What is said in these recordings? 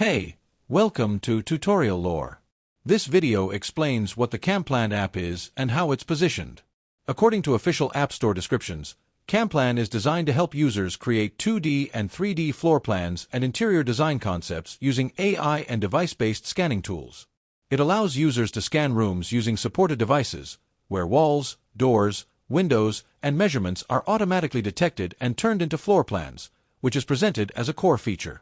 Hey, welcome to Tutorial Lore. This video explains what the CamPlan app is and how it's positioned. According to official App Store descriptions, CamPlan is designed to help users create 2D and 3D floor plans and interior design concepts using AI and device-based scanning tools. It allows users to scan rooms using supported devices, where walls, doors, windows, and measurements are automatically detected and turned into floor plans, which is presented as a core feature.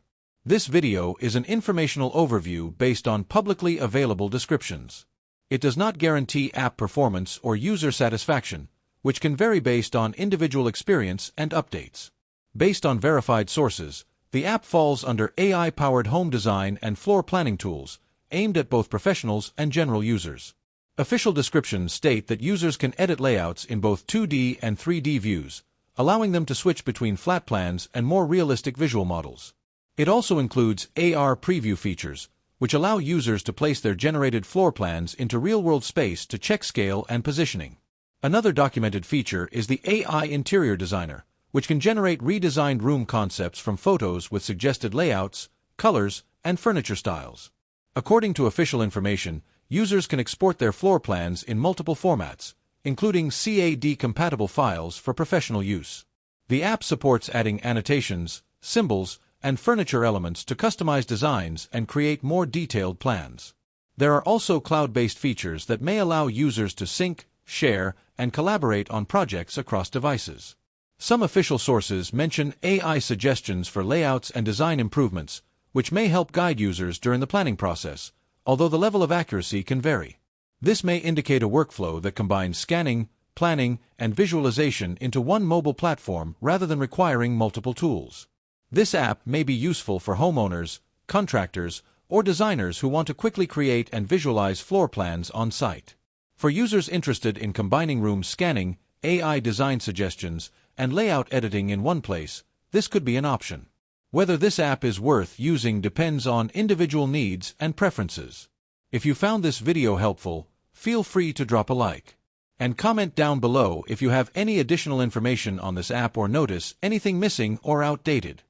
This video is an informational overview based on publicly available descriptions. It does not guarantee app performance or user satisfaction, which can vary based on individual experience and updates. Based on verified sources, the app falls under AI-powered home design and floor planning tools, aimed at both professionals and general users. Official descriptions state that users can edit layouts in both 2D and 3D views, allowing them to switch between flat plans and more realistic visual models. It also includes AR preview features, which allow users to place their generated floor plans into real-world space to check scale and positioning. Another documented feature is the AI Interior Designer, which can generate redesigned room concepts from photos with suggested layouts, colors, and furniture styles. According to official information, users can export their floor plans in multiple formats, including CAD-compatible files for professional use. The app supports adding annotations, symbols, and furniture elements to customize designs and create more detailed plans. There are also cloud-based features that may allow users to sync, share, and collaborate on projects across devices. Some official sources mention AI suggestions for layouts and design improvements, which may help guide users during the planning process, although the level of accuracy can vary. This may indicate a workflow that combines scanning, planning, and visualization into one mobile platform rather than requiring multiple tools. This app may be useful for homeowners, contractors, or designers who want to quickly create and visualize floor plans on site. For users interested in combining room scanning, AI design suggestions, and layout editing in one place, this could be an option. Whether this app is worth using depends on individual needs and preferences. If you found this video helpful, feel free to drop a like. And comment down below if you have any additional information on this app or notice anything missing or outdated.